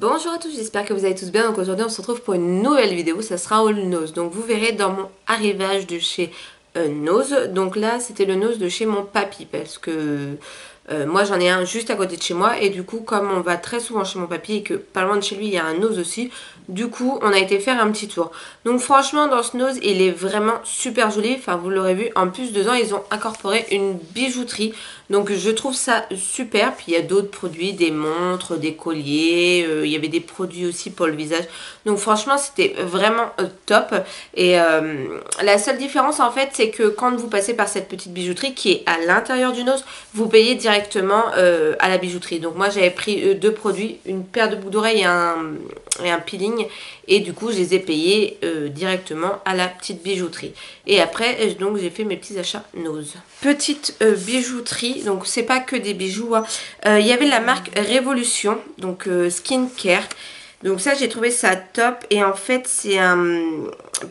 Bonjour à tous, j'espère que vous allez tous bien. Donc aujourd'hui on se retrouve pour une nouvelle vidéo, ça sera All Nose. Donc vous verrez dans mon arrivage de chez Nose. Donc là c'était le Nose de chez mon papy parce que moi j'en ai un juste à côté de chez moi. Et du coup comme on va très souvent chez mon papy et que pas loin de chez lui il y a un Nose aussi, du coup on a été faire un petit tour. Donc franchement dans ce Nose il est vraiment super joli, enfin vous l'aurez vu. En plus dedans ils ont incorporé une bijouterie. Donc je trouve ça super. Puis il y a d'autres produits, des montres, des colliers, il y avait des produits aussi pour le visage. Donc franchement c'était vraiment top. Et la seule différence en fait c'est que quand vous passez par cette petite bijouterie qui est à l'intérieur du Nose, vous payez directement à la bijouterie. Donc moi j'avais pris deux produits, une paire de boucles d'oreilles et un peeling. Et du coup je les ai payés directement à la petite bijouterie. Et après donc j'ai fait mes petits achats Nose. Petite bijouterie, donc c'est pas que des bijoux, hein. Il y avait la marque Révolution, donc skincare. Donc ça j'ai trouvé ça top. Et en fait c'est un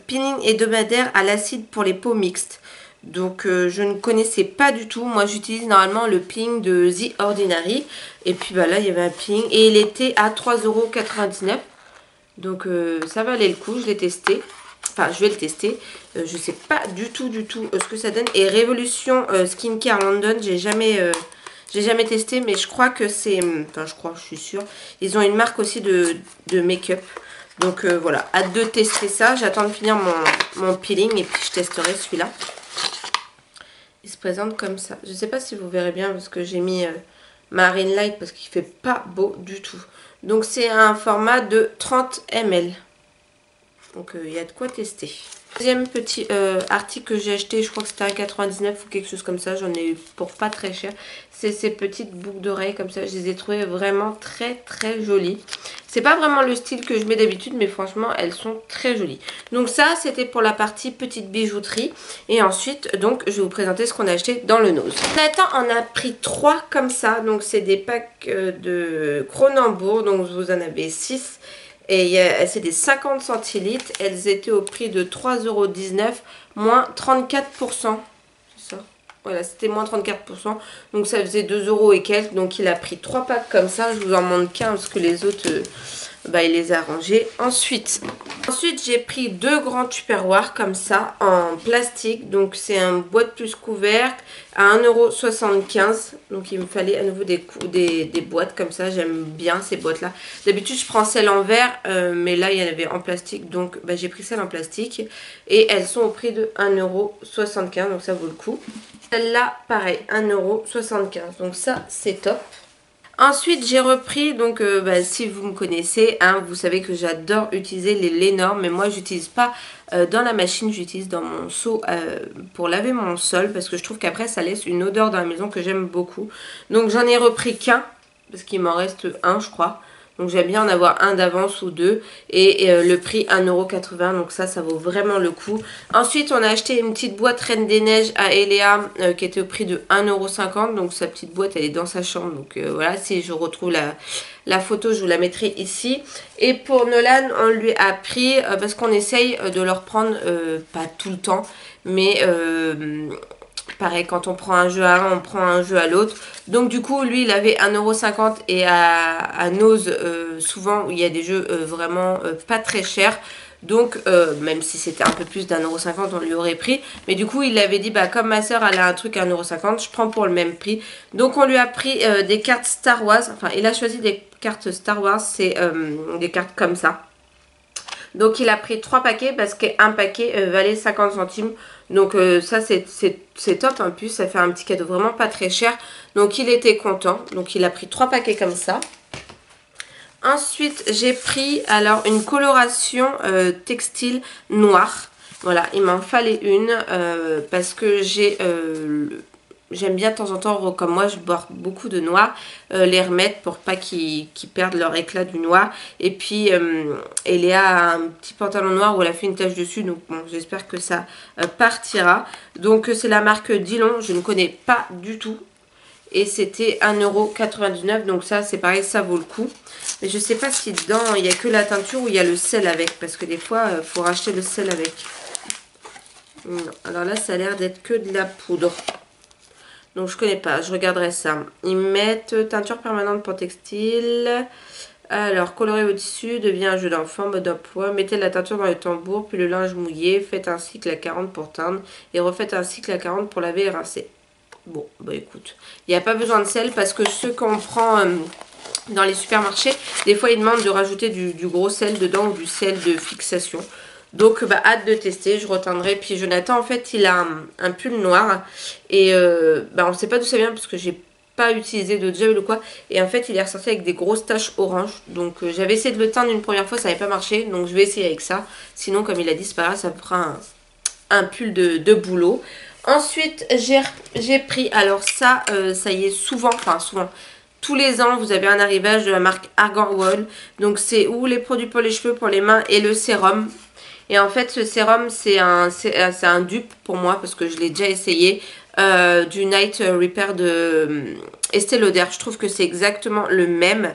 peeling hebdomadaire à l'acide pour les peaux mixtes. Donc je ne connaissais pas du tout. Moi j'utilise normalement le peeling de The Ordinary. Et puis bah là il y avait un peeling et il était à 3,99 €. Donc ça valait le coup, je l'ai testé. Enfin je vais le tester. Je sais pas du tout ce que ça donne. Et Révolution Skincare London, j'ai jamais testé. Mais je crois que c'est... Enfin je suis sûre. Ils ont une marque aussi de make-up. Donc voilà, hâte de tester ça. J'attends de finir mon peeling et puis je testerai celui-là. Il se présente comme ça. Je sais pas si vous verrez bien parce que j'ai mis Marine Light parce qu'il fait pas beau du tout. Donc c'est un format de 30 ml. Donc il y a de quoi tester. Deuxième petit article que j'ai acheté, je crois que c'était à 99 ou quelque chose comme ça. J'en ai eu pour pas très cher. C'est ces petites boucles d'oreilles comme ça. Je les ai trouvées vraiment très jolies. C'est pas vraiment le style que je mets d'habitude, mais franchement elles sont très jolies. Donc ça c'était pour la partie petite bijouterie. Et ensuite donc je vais vous présenter ce qu'on a acheté dans le Nose. Nathan en a pris 3 comme ça. Donc c'est des packs de Cronenbourg. Donc vous en avez 6. Et c'est des 50 centilitres. Elles étaient au prix de 3,19 €, moins 34%. C'est ça. Voilà, c'était moins 34%. Donc ça faisait 2 € et quelques. Donc il a pris 3 packs comme ça. Je vous en montre qu'un parce que les autres, il les a rangés. Ensuite j'ai pris 2 grands tupperwares comme ça en plastique. Donc c'est un boîte plus couvercle à 1,75 €. Donc il me fallait à nouveau des boîtes comme ça. J'aime bien ces boîtes là. D'habitude je prends celle en verre, mais là il y en avait en plastique. Donc j'ai pris celle en plastique. Et elles sont au prix de 1,75 €. Donc ça vaut le coup. Celle-là pareil 1,75 €. Donc ça c'est top. Ensuite j'ai repris, donc si vous me connaissez, hein, vous savez que j'adore utiliser les Lénore, mais moi j'utilise pas dans la machine, j'utilise dans mon seau pour laver mon sol, parce que je trouve qu'après ça laisse une odeur dans la maison que j'aime beaucoup. Donc j'en ai repris qu'un, parce qu'il m'en reste un je crois. Donc j'aime bien en avoir un d'avance ou deux. Et le prix 1,80 €. Donc ça vaut vraiment le coup. Ensuite on a acheté une petite boîte Reine des Neiges à Eléa qui était au prix de 1,50 €. Donc sa petite boîte elle est dans sa chambre. Donc voilà, si je retrouve la photo je vous la mettrai ici. Et pour Nolan on lui a pris, parce qu'on essaye de leur prendre, pas tout le temps, mais... pareil, quand on prend un jeu à un, on prend un jeu à l'autre. Donc du coup, lui, il avait 1,50 € et à Nose, souvent, il y a des jeux vraiment pas très chers. Donc, même si c'était un peu plus d'1,50 €, on lui aurait pris. Mais du coup, il avait dit, comme ma soeur, elle a un truc à 1,50 €, je prends pour le même prix. Donc, on lui a pris des cartes Star Wars. Enfin, il a choisi des cartes Star Wars, c'est des cartes comme ça. Donc il a pris 3 paquets parce qu'un paquet valait 50 centimes. Donc ça c'est top en plus, ça fait un petit cadeau vraiment pas très cher. Donc il était content, donc il a pris 3 paquets comme ça. Ensuite j'ai pris alors une coloration textile noire. Voilà, il m'en fallait une parce que j'aime bien de temps en temps, comme moi je porte beaucoup de noir, les remettre pour pas qu'ils perdent leur éclat du noir. Et puis Eléa a un petit pantalon noir où elle a fait une tache dessus, donc bon, j'espère que ça partira. Donc c'est la marque Dillon, je ne connais pas du tout. Et c'était 1,99 €, donc ça c'est pareil, ça vaut le coup. Mais je sais pas si dedans il y a que la teinture ou il y a le sel avec, parce que des fois il faut racheter le sel avec. Non, alors là ça a l'air d'être que de la poudre. Donc je connais pas, je regarderai ça. Ils mettent teinture permanente pour textile, Alors, colorez vos tissus, devient un jeu d'enfant, mode emploi, mettez la teinture dans le tambour, puis le linge mouillé, faites un cycle à 40 pour teindre et refaites un cycle à 40 pour laver et rincer. Bon, bah écoute, il n'y a pas besoin de sel parce que ceux qu'on prend dans les supermarchés, des fois ils demandent de rajouter du gros sel dedans ou du sel de fixation. Donc bah hâte de tester, je reteindrai. Puis Jonathan en fait il a un pull noir et bah on ne sait pas d'où ça vient parce que j'ai pas utilisé de gel ou quoi. Et en fait il est ressorti avec des grosses taches orange. Donc j'avais essayé de le teindre une première fois, ça n'avait pas marché. Donc je vais essayer avec ça. Sinon comme il a dit c'est pas grave, ça me fera un pull de boulot. Ensuite j'ai pris, alors ça y est souvent, tous les ans, vous avez un arrivage de la marque Argan Oil. Donc, c'est ou les produits pour les cheveux, pour les mains et le sérum. Et en fait, ce sérum, c'est un dupe pour moi parce que je l'ai déjà essayé. Du Night Repair de Estée Lauder. Je trouve que c'est exactement le même.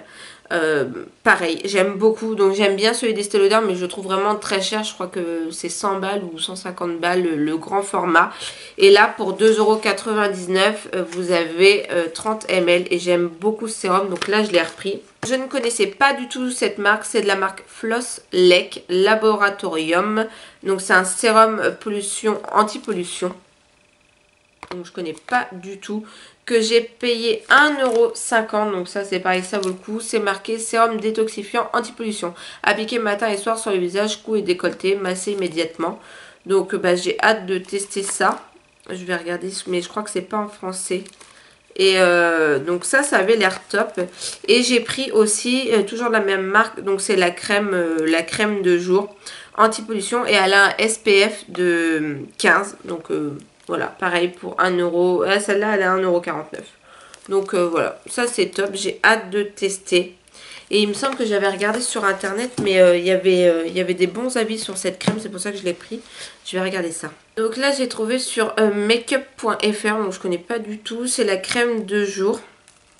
Pareil, j'aime beaucoup. Donc, j'aime bien celui d'Estée Lauder, mais je le trouve vraiment très cher. Je crois que c'est 100 balles ou 150 balles le grand format. Et là, pour 2,99 €, vous avez 30 ml. Et j'aime beaucoup ce sérum. Donc là, je l'ai repris. Je ne connaissais pas du tout cette marque. C'est de la marque Floss Lake Laboratorium. Donc, c'est un sérum pollution, anti-pollution. Donc, je connais pas du tout. Que j'ai payé 1,50 €. Donc, ça, c'est pareil, ça vaut le coup. C'est marqué sérum détoxifiant anti-pollution. Appliqué matin et soir sur le visage, cou et décolleté. Massé immédiatement. Donc, bah, j'ai hâte de tester ça. Je vais regarder, mais je crois que c'est pas en français. Et donc ça avait l'air top. Et j'ai pris aussi, toujours de la même marque, donc c'est la crème de jour anti-pollution. Et elle a un SPF de 15. Donc voilà, pareil pour 1 €. Ah, celle-là, elle est à 1,49 €. Donc voilà, ça c'est top. J'ai hâte de tester. Et il me semble que j'avais regardé sur internet, mais il y avait des bons avis sur cette crème, c'est pour ça que je l'ai pris. Je vais regarder ça. Donc là j'ai trouvé sur makeup.fr, donc je connais pas du tout. C'est la crème de jour.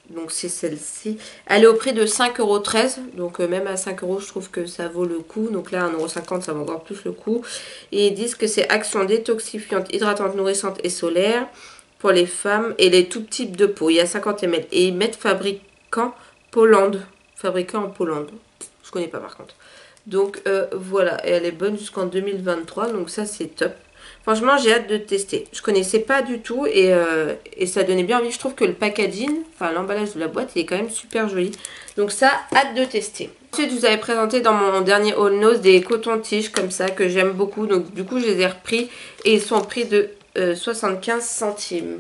Donc c'est celle-ci. Elle est au prix de 5,13 €. Donc même à 5 € je trouve que ça vaut le coup. Donc là 1,50 € ça vaut encore plus le coup. Et ils disent que c'est action détoxifiante, hydratante, nourrissante et solaire pour les femmes et les tout types de peau. Il y a 50 ml. Et ils mettent fabricant Polander. Fabriquée en Pologne. Je connais pas par contre. Donc voilà, et elle est bonne jusqu'en 2023. Donc ça c'est top. Franchement j'ai hâte de tester. Je connaissais pas du tout et ça donnait bien envie. Je trouve que le packaging, enfin l'emballage de la boîte, il est quand même super joli. Donc ça, hâte de tester. Ensuite je vous avais présenté dans mon dernier haul nose des cotons-tiges comme ça que j'aime beaucoup. Donc du coup je les ai repris et ils sont au prix de 75 centimes.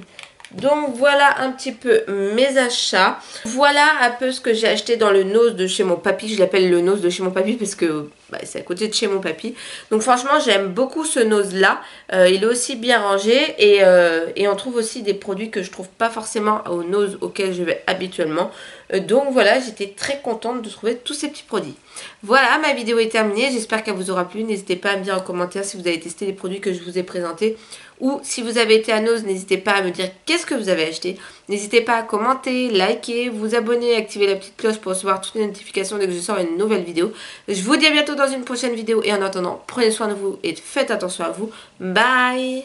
Donc voilà un petit peu mes achats. Voilà un peu ce que j'ai acheté dans le nose de chez mon papy. Je l'appelle le nose de chez mon papy parce que bah, c'est à côté de chez mon papy. Donc franchement j'aime beaucoup ce nose là. Il est aussi bien rangé et on trouve aussi des produits que je trouve pas forcément au nose auquel je vais habituellement. Donc voilà, j'étais très contente de trouver tous ces petits produits. Voilà, ma vidéo est terminée. J'espère qu'elle vous aura plu. N'hésitez pas à me dire en commentaire si vous avez testé les produits que je vous ai présentés. Ou si vous avez été à Nose, n'hésitez pas à me dire qu'est-ce que vous avez acheté. N'hésitez pas à commenter, liker, vous abonner, activer la petite cloche pour recevoir toutes les notifications dès que je sors une nouvelle vidéo. Je vous dis à bientôt dans une prochaine vidéo. Et en attendant, prenez soin de vous et faites attention à vous. Bye!